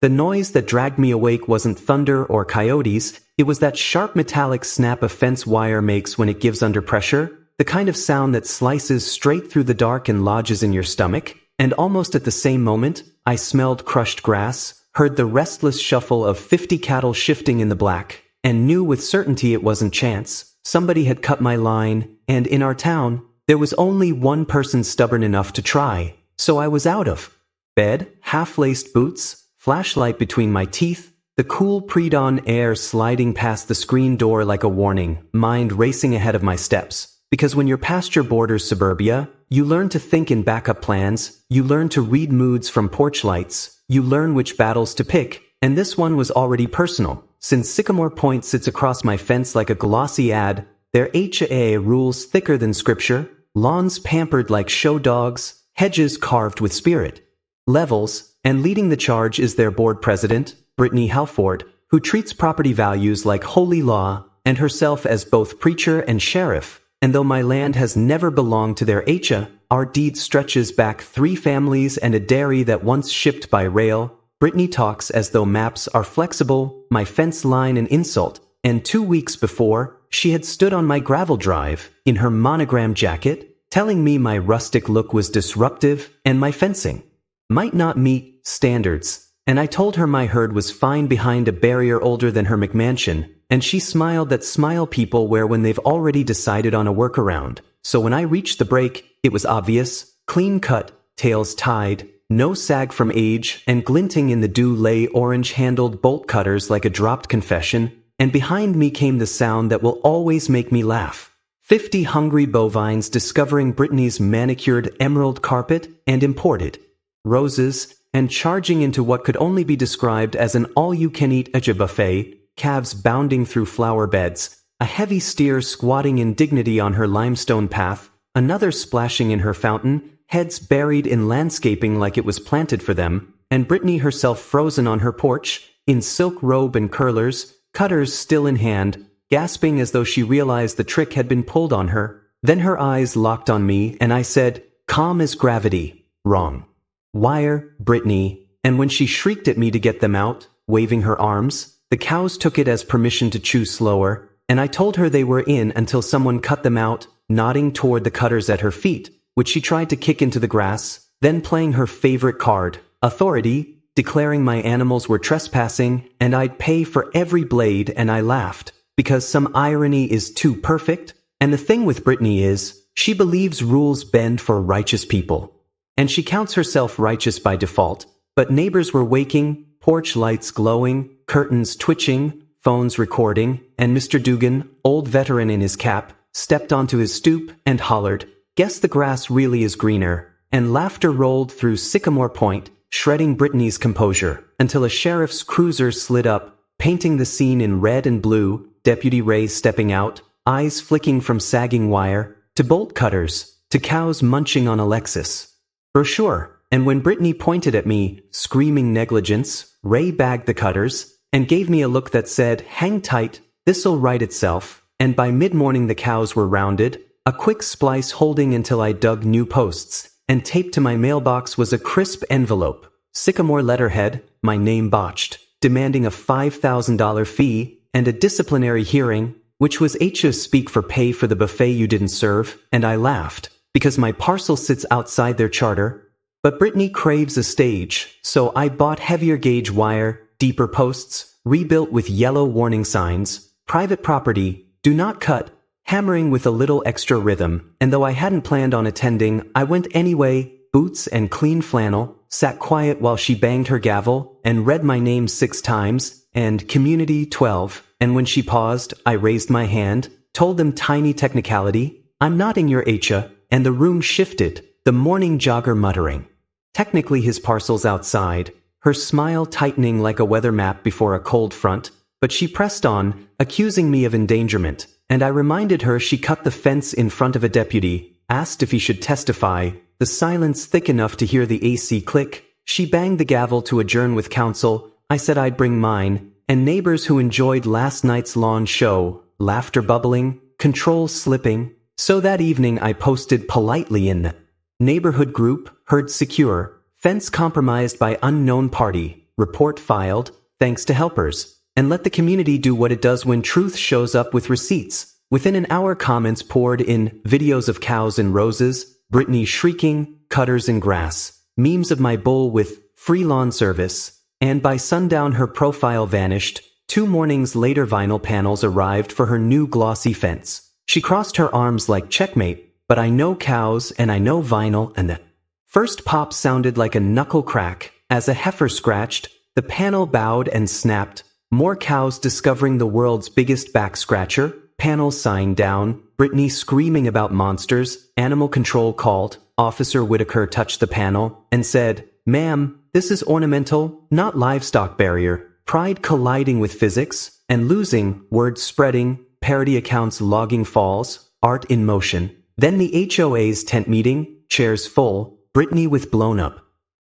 The noise that dragged me awake wasn't thunder or coyotes, it was that sharp metallic snap a fence wire makes when it gives under pressure, the kind of sound that slices straight through the dark and lodges in your stomach. And almost at the same moment, I smelled crushed grass, heard the restless shuffle of 50 cattle shifting in the black, and knew with certainty it wasn't chance. Somebody had cut my line, and in our town, there was only one person stubborn enough to try. So I was out of bed, half-laced boots, flashlight between my teeth, the cool pre-dawn air sliding past the screen door like a warning, mind racing ahead of my steps. Because when you're past your borders suburbia, you learn to think in backup plans, you learn to read moods from porch lights, you learn which battles to pick, and this one was already personal. Since Sycamore Point sits across my fence like a glossy ad, their HOA rules thicker than scripture, lawns pampered like show dogs, hedges carved with spirit. Levels, and leading the charge is their board president, Brittany Halford, who treats property values like holy law, and herself as both preacher and sheriff. And though my land has never belonged to their HOA, our deed stretches back 3 families and a dairy that once shipped by rail. Brittany talks as though maps are flexible, my fence line an insult, and 2 weeks before, she had stood on my gravel drive, in her monogram jacket, telling me my rustic look was disruptive and my fencing might not meet standards. And I told her my herd was fine behind a barrier older than her McMansion, and she smiled that smile people wear when they've already decided on a workaround. So when I reached the break, it was obvious, clean cut, tails tied, no sag from age, and glinting in the dew lay orange-handled bolt cutters like a dropped confession, and behind me came the sound that will always make me laugh. 50 hungry bovines discovering Brittany's manicured emerald carpet and imported roses, and charging into what could only be described as an all-you-can-eat HOA buffet, calves bounding through flower beds, a heavy steer squatting in dignity on her limestone path, another splashing in her fountain, heads buried in landscaping like it was planted for them, and Brittany herself frozen on her porch, in silk robe and curlers, cutters still in hand, gasping as though she realized the trick had been pulled on her. Then her eyes locked on me, and I said, calm as gravity. Wrong. Wire, Brittany. And when she shrieked at me to get them out, waving her arms, the cows took it as permission to chew slower, and I told her they were in until someone cut them out, nodding toward the cutters at her feet, which she tried to kick into the grass, then playing her favorite card, authority, declaring my animals were trespassing, and I'd pay for every blade, and I laughed, because some irony is too perfect, and the thing with Brittany is, she believes rules bend for righteous people. And she counts herself righteous by default, but neighbors were waking, porch lights glowing, curtains twitching, phones recording, and Mr. Dugan, old veteran in his cap, stepped onto his stoop and hollered, "Guess the grass really is greener," and laughter rolled through Sycamore Point, shredding Brittany's composure, until a sheriff's cruiser slid up, painting the scene in red and blue, Deputy Ray stepping out, eyes flicking from sagging wire, to bolt cutters, to cows munching on a Lexus brochure. And when Brittany pointed at me, screaming negligence, Ray bagged the cutters, and gave me a look that said, hang tight, this'll right itself, and by mid-morning the cows were rounded, a quick splice holding until I dug new posts, and taped to my mailbox was a crisp envelope, Sycamore letterhead, my name botched, demanding a $5,000 fee, and a disciplinary hearing, which was HOA speak for pay for the buffet you didn't serve, and I laughed, because my parcel sits outside their charter. But Brittany craves a stage, so I bought heavier gauge wire, deeper posts, rebuilt with yellow warning signs, private property, do not cut, hammering with a little extra rhythm, and though I hadn't planned on attending, I went anyway, boots and clean flannel, sat quiet while she banged her gavel, and read my name 6 times, and Community 12, and when she paused, I raised my hand, told them tiny technicality, I'm not in your HOA, and the room shifted, the morning jogger muttering. Technically his parcel's outside, her smile tightening like a weather map before a cold front, but she pressed on, accusing me of endangerment, and I reminded her she cut the fence in front of a deputy, asked if he should testify, the silence thick enough to hear the AC click, she banged the gavel to adjourn with counsel, I said I'd bring mine, and neighbors who enjoyed last night's lawn show, laughter bubbling, control slipping, so that evening I posted politely in neighborhood group, herd secure, fence compromised by unknown party, report filed, thanks to helpers. And let the community do what it does when truth shows up with receipts. Within an hour, comments poured in, videos of cows and roses, Brittany shrieking, cutters in grass, memes of my bull with free lawn service, and by sundown her profile vanished. 2 mornings later, vinyl panels arrived for her new glossy fence. She crossed her arms like checkmate, but I know cows and I know vinyl, and the first pop sounded like a knuckle crack. As a heifer scratched, the panel bowed and snapped. More cows discovering the world's biggest back scratcher. Panel sighing down, Brittany screaming about monsters. Animal control called. Officer Whitaker touched the panel and said, "Ma'am, this is ornamental, not livestock barrier." Pride colliding with physics and losing, words spreading, parody accounts logging falls, art in motion. Then the HOA's tent meeting, chairs full, Brittany with blown up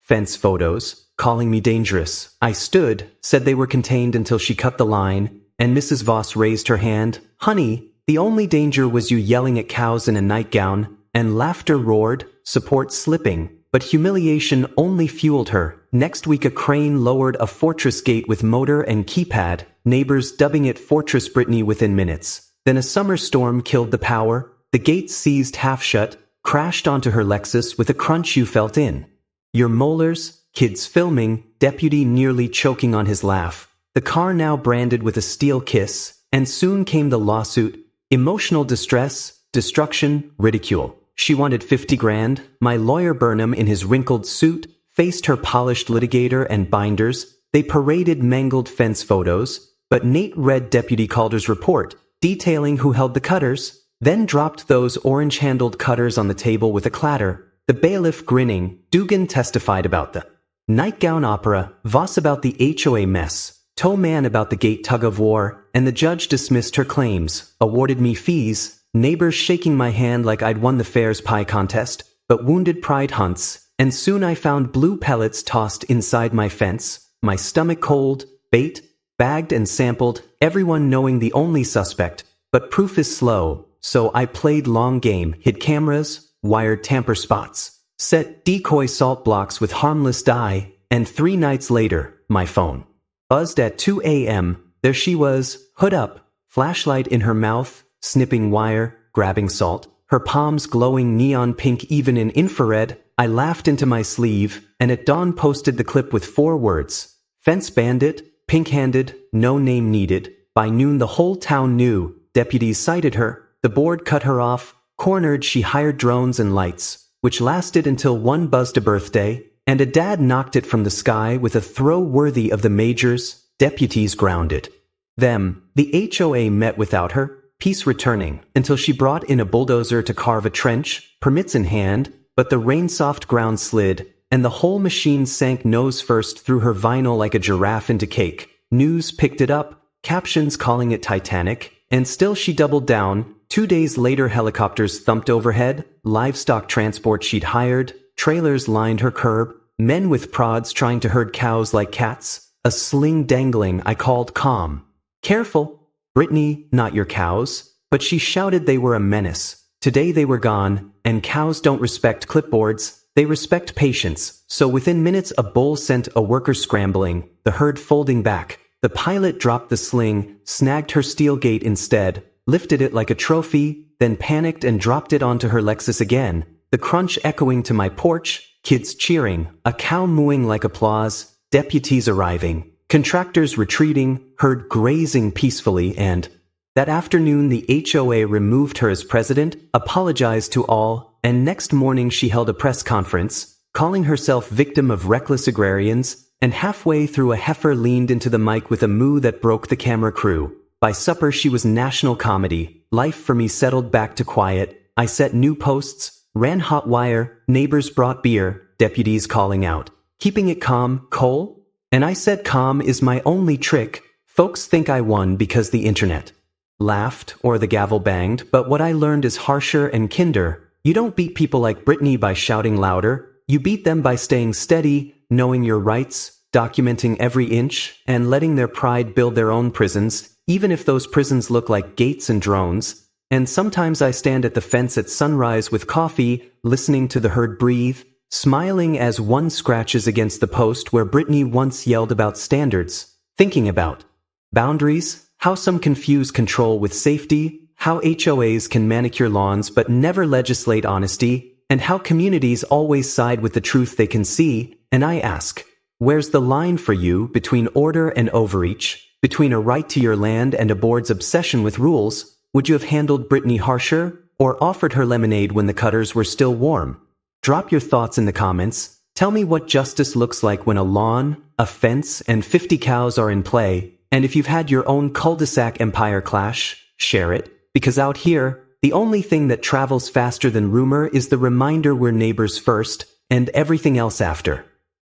fence photos, calling me dangerous. I stood, said they were contained until she cut the line, and Mrs. Voss raised her hand. "Honey, the only danger was you yelling at cows in a nightgown," and laughter roared, support slipping. But humiliation only fueled her. Next week a crane lowered a fortress gate with motor and keypad, neighbors dubbing it Fortress Brittany within minutes. Then a summer storm killed the power, the gate seized half shut, crashed onto her Lexus with a crunch you felt in your molars, kids filming, deputy nearly choking on his laugh. The car now branded with a steel kiss, and soon came the lawsuit, emotional distress, destruction, ridicule. She wanted 50 grand. My lawyer Burnham in his wrinkled suit faced her polished litigator and binders. They paraded mangled fence photos, but Nate read Deputy Calder's report, detailing who held the cutters, then dropped those orange-handled cutters on the table with a clatter. The bailiff grinning, Dugan testified about the nightgown opera, Voss about the HOA mess, Toe Man about the gate tug-of-war, and the judge dismissed her claims, awarded me fees, neighbors shaking my hand like I'd won the fair's pie contest, but wounded pride hunts, and soon I found blue pellets tossed inside my fence, my stomach cold, bait, bagged and sampled, everyone knowing the only suspect, but proof is slow, so I played long game, hid cameras, wired tamper spots, set decoy salt blocks with harmless dye, and 3 nights later, my phone buzzed at 2 a.m. There she was, hood up, flashlight in her mouth, snipping wire, grabbing salt, her palms glowing neon pink even in infrared. I laughed into my sleeve, and at dawn posted the clip with 4 words. Fence bandit, pink-handed, no name needed. By noon the whole town knew. Deputies cited her. The board cut her off. Cornered, she hired drones and lights, which lasted until one buzzed a birthday, and a dad knocked it from the sky with a throw worthy of the majors. Deputies grounded them. The HOA met without her, peace returning, until she brought in a bulldozer to carve a trench, permits in hand, but the rain-soft ground slid, and the whole machine sank nose first through her vinyl like a giraffe into cake. News picked it up, captions calling it Titanic, and still she doubled down. 2 days later helicopters thumped overhead, livestock transport she'd hired, trailers lined her curb, men with prods trying to herd cows like cats, a sling dangling. I called calm. Careful, Brittany, not your cows. But she shouted they were a menace. Today they were gone, and cows don't respect clipboards, they respect patience. So within minutes a bull sent a worker scrambling, the herd folding back. The pilot dropped the sling, snagged her steel gate instead, lifted it like a trophy, then panicked and dropped it onto her Lexus again, the crunch echoing to my porch, kids cheering, a cow mooing like applause, deputies arriving, contractors retreating, herd grazing peacefully, and that afternoon the HOA removed her as president, apologized to all, and next morning she held a press conference, calling herself victim of reckless agrarians, and halfway through a heifer leaned into the mic with a moo that broke the camera crew. By supper she was national comedy. Life for me settled back to quiet. I set new posts, ran hot wire, neighbors brought beer, deputies calling out. Keeping it calm, Cole? And I said calm is my only trick. Folks think I won because the internet laughed or the gavel banged, but what I learned is harsher and kinder. You don't beat people like Brittany by shouting louder. You beat them by staying steady, knowing your rights, documenting every inch, and letting their pride build their own prisons, even if those prisons look like gates and drones. And sometimes I stand at the fence at sunrise with coffee, listening to the herd breathe, smiling as one scratches against the post where Brittany once yelled about standards, thinking about boundaries, how some confuse control with safety, how HOAs can manicure lawns but never legislate honesty, and how communities always side with the truth they can see. And I ask, where's the line for you between order and overreach, between a right to your land and a board's obsession with rules? Would you have handled Brittany harsher, or offered her lemonade when the cutters were still warm? Drop your thoughts in the comments. Tell me what justice looks like when a lawn, a fence, and 50 cows are in play. And if you've had your own cul-de-sac empire clash, share it. Because out here, the only thing that travels faster than rumor is the reminder we're neighbors first, and everything else after.